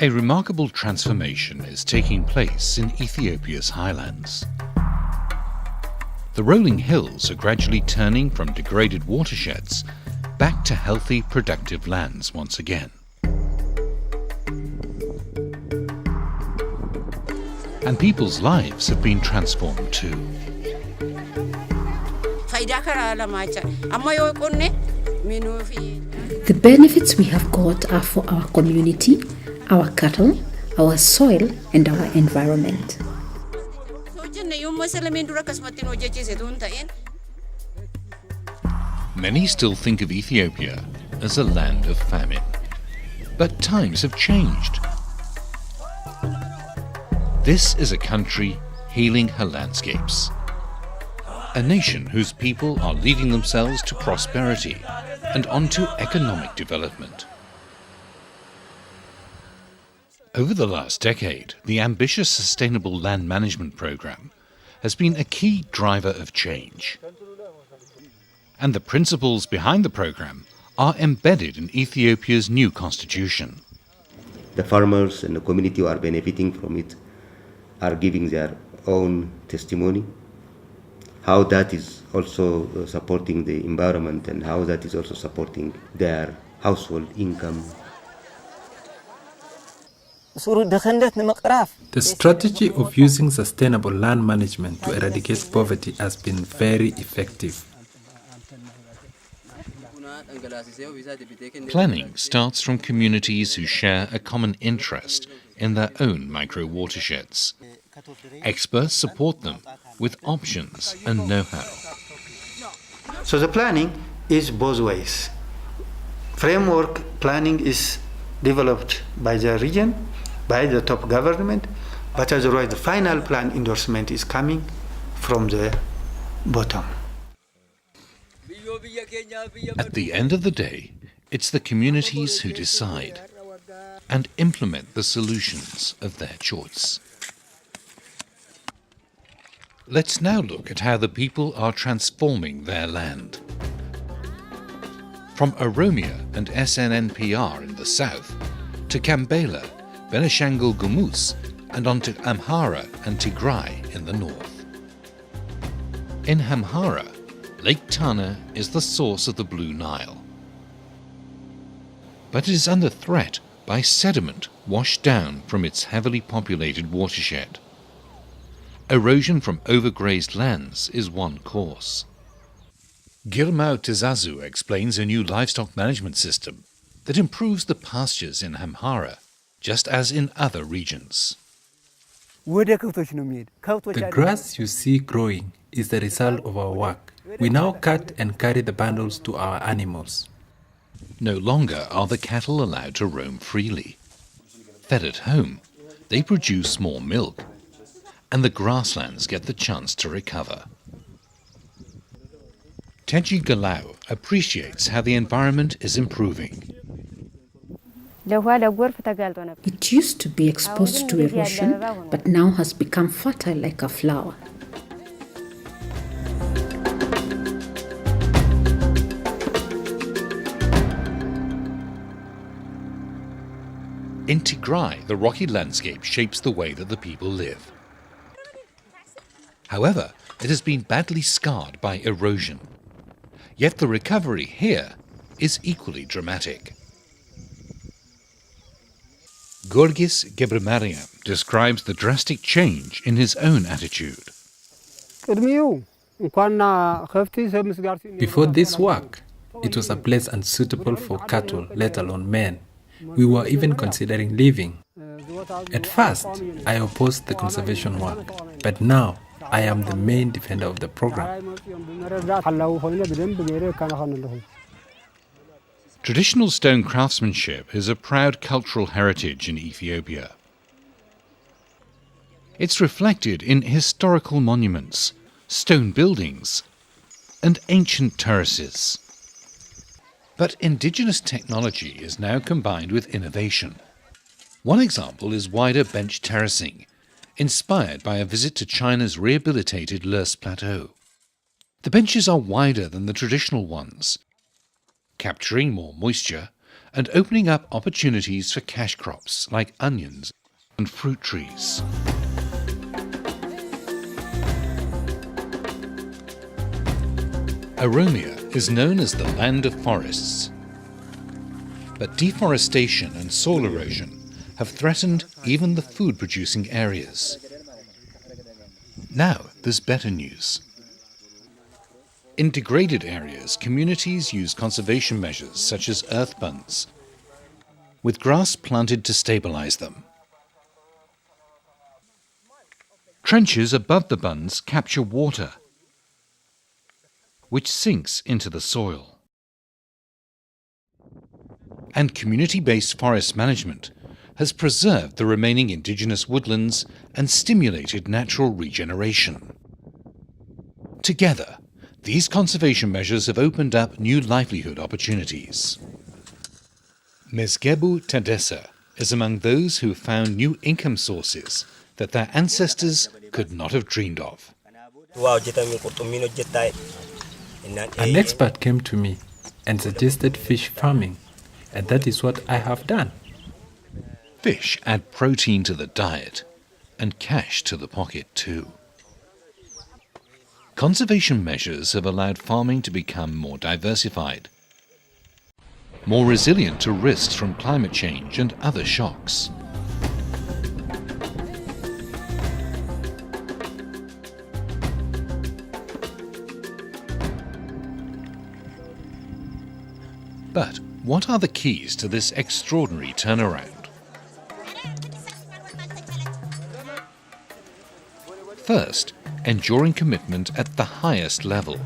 A remarkable transformation is taking place in Ethiopia's highlands. The rolling hills are gradually turning from degraded watersheds back to healthy, productive lands once again. And people's lives have been transformed too. The benefits we have got are for our community, our cattle, our soil, and our environment. Many still think of Ethiopia as a land of famine. But times have changed. This is a country healing her landscapes. A nation whose people are leading themselves to prosperity and onto economic development. Over the last decade, the ambitious Sustainable Land Management Programme has been a key driver of change. And the principles behind the programme are embedded in Ethiopia's new constitution. The farmers and the community who are benefiting from it are giving their own testimony, how that is also supporting the environment and how that is also supporting their household income. The strategy of using sustainable land management to eradicate poverty has been very effective. Planning starts from communities who share a common interest in their own micro-watersheds. Experts support them with options and know-how. So the planning is both ways. Framework planning is developed by the region, by the top government, but otherwise the final plan endorsement is coming from the bottom. At the end of the day, it's the communities who decide and implement the solutions of their choice. Let's now look at how the people are transforming their land. From Oromia and SNNPR in the south, to Gambela, Benishangul Gumuz, and onto Amhara and Tigray in the north. In Amhara, Lake Tana is the source of the Blue Nile. But it is under threat by sediment washed down from its heavily populated watershed. Erosion from overgrazed lands is one cause. Girmau Tizazu explains a new livestock management system that improves the pastures in Amhara, just as in other regions. The grass you see growing is the result of our work. We now cut and carry the bundles to our animals. No longer are the cattle allowed to roam freely. Fed at home, they produce more milk, and the grasslands get the chance to recover. Teji Galau appreciates how the environment is improving. It used to be exposed to erosion, but now has become fertile like a flower. In Tigray, the rocky landscape shapes the way that the people live. However, it has been badly scarred by erosion. Yet the recovery here is equally dramatic. Gorgis Gebremariem describes the drastic change in his own attitude. Before this work, it was a place unsuitable for cattle, let alone men. We were even considering leaving. At first, I opposed the conservation work, but now I am the main defender of the program. Traditional stone craftsmanship is a proud cultural heritage in Ethiopia. It's reflected in historical monuments, stone buildings, and ancient terraces. But indigenous technology is now combined with innovation. One example is wider bench terracing, inspired by a visit to China's rehabilitated Lurs Plateau. The benches are wider than the traditional ones, capturing more moisture and opening up opportunities for cash crops like onions and fruit trees. Oromia is known as the land of forests, but deforestation and soil erosion have threatened even the food-producing areas. Now there's better news. In degraded areas, communities use conservation measures such as earth bunds, with grass planted to stabilize them. Trenches above the bunds capture water, which sinks into the soil. And community-based forest management has preserved the remaining indigenous woodlands and stimulated natural regeneration. Together, these conservation measures have opened up new livelihood opportunities. Mezgebu Tadessa is among those who found new income sources that their ancestors could not have dreamed of. An expert came to me and suggested fish farming, and that is what I have done. Fish add protein to the diet and cash to the pocket too. Conservation measures have allowed farming to become more diversified, more resilient to risks from climate change and other shocks. But what are the keys to this extraordinary turnaround? First, enduring commitment at the highest level,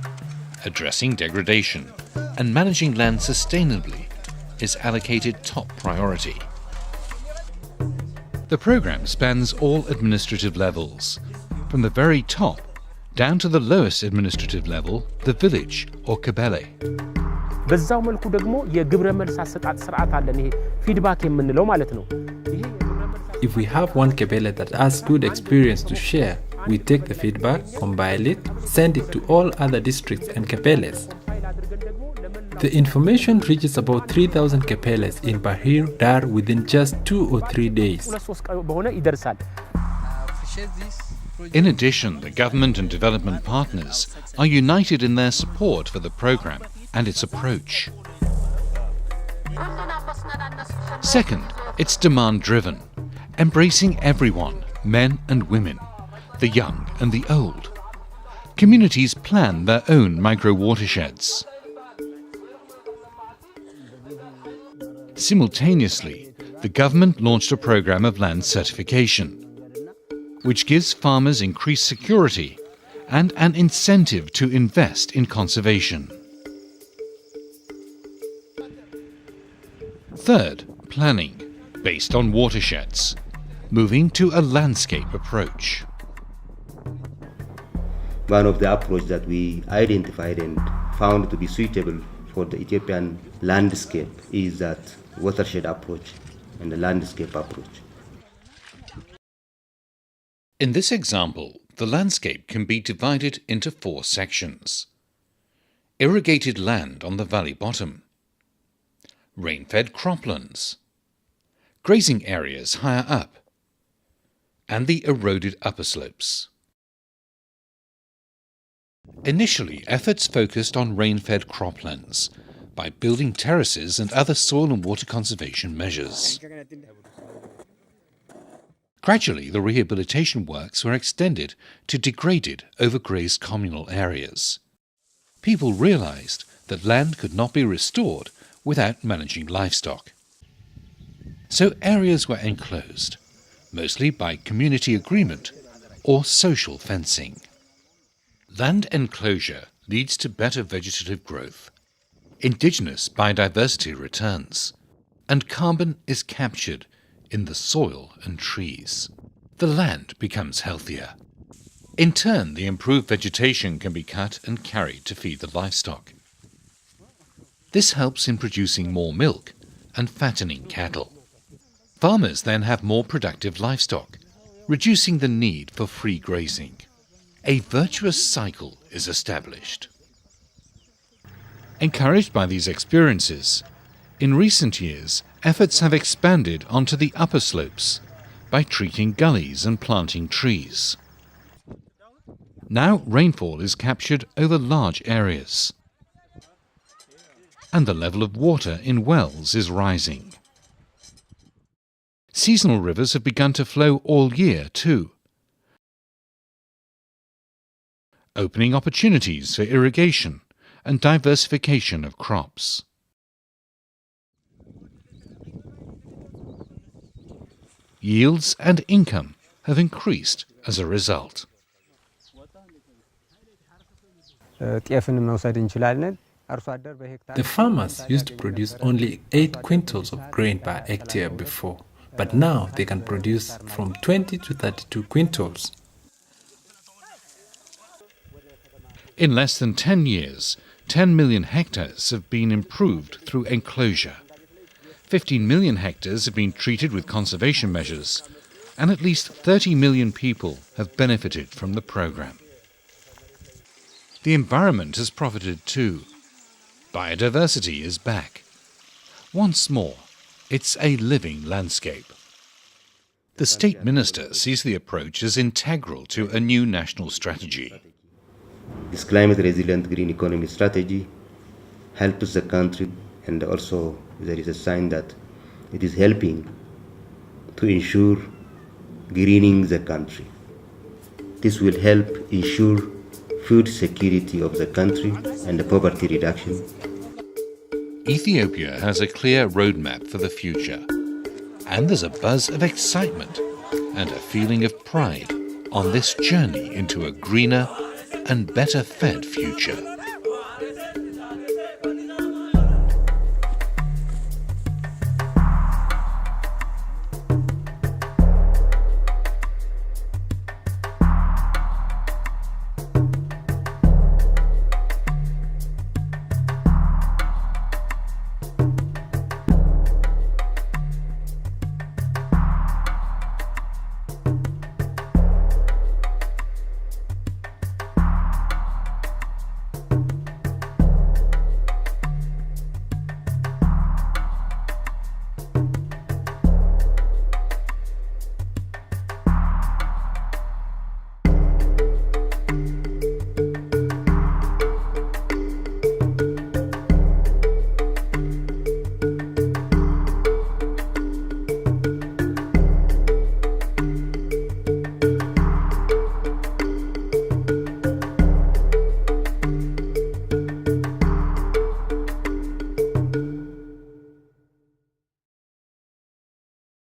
addressing degradation and managing land sustainably is allocated top priority. The program spans all administrative levels, from the very top down to the lowest administrative level, the village or kabele. በዛው መልኩ ደግሞ የግብረ መልስ አሰጣጥ ስርዓት አለን ይሄ ፊድባክ የምንለው ማለት ነው If we have one Kebele that has good experience to share, we take the feedback, compile it, send it to all other districts and Kebeles. The information reaches about 3,000 Kebeles in Bahir Dar within just 2 or 3 days. In addition, the government and development partners are united in their support for the program and its approach. Second, it's demand-driven, embracing everyone, men and women, the young and the old. Communities plan their own micro-watersheds. Simultaneously, the government launched a program of land certification, which gives farmers increased security and an incentive to invest in conservation. Third, planning, based on watersheds, moving to a landscape approach. One of the approaches that we identified and found to be suitable for the Ethiopian landscape is that watershed approach and the landscape approach. In this example, the landscape can be divided into 4 sections. Irrigated land on the valley bottom, rain-fed croplands, grazing areas higher up, and the eroded upper slopes. Initially, efforts focused on rain-fed croplands by building terraces and other soil and water conservation measures. Gradually, the rehabilitation works were extended to degraded, overgrazed communal areas. People realized that land could not be restored without managing livestock. So areas were enclosed, mostly by community agreement or social fencing. Land enclosure leads to better vegetative growth. Indigenous biodiversity returns, and carbon is captured in the soil and trees. The land becomes healthier. In turn, the improved vegetation can be cut and carried to feed the livestock. This helps in producing more milk and fattening cattle. Farmers then have more productive livestock, reducing the need for free grazing. A virtuous cycle is established. Encouraged by these experiences, In recent years, efforts have expanded onto the upper slopes by treating gullies and planting trees. Now rainfall is captured over large areas, and the level of water in wells is rising. Seasonal rivers have begun to flow all year too, opening opportunities for irrigation and diversification of crops. Yields and income have increased as a result. The farmers used to produce only 8 quintals of grain per hectare before, but now they can produce from 20 to 32 quintals. In less than 10 years, 10 million hectares have been improved through enclosure. 15 million hectares have been treated with conservation measures, and at least 30 million people have benefited from the program. The environment has profited too. Biodiversity is back. Once more, it's a living landscape. The State Minister sees the approach as integral to a new national strategy. This climate resilient green economy strategy helps the country, and also there is a sign that it is helping to ensure greening the country. This will help ensure food security of the country and the poverty reduction. Ethiopia has a clear roadmap for the future, and there's a buzz of excitement and a feeling of pride on this journey into a greener and better fed future.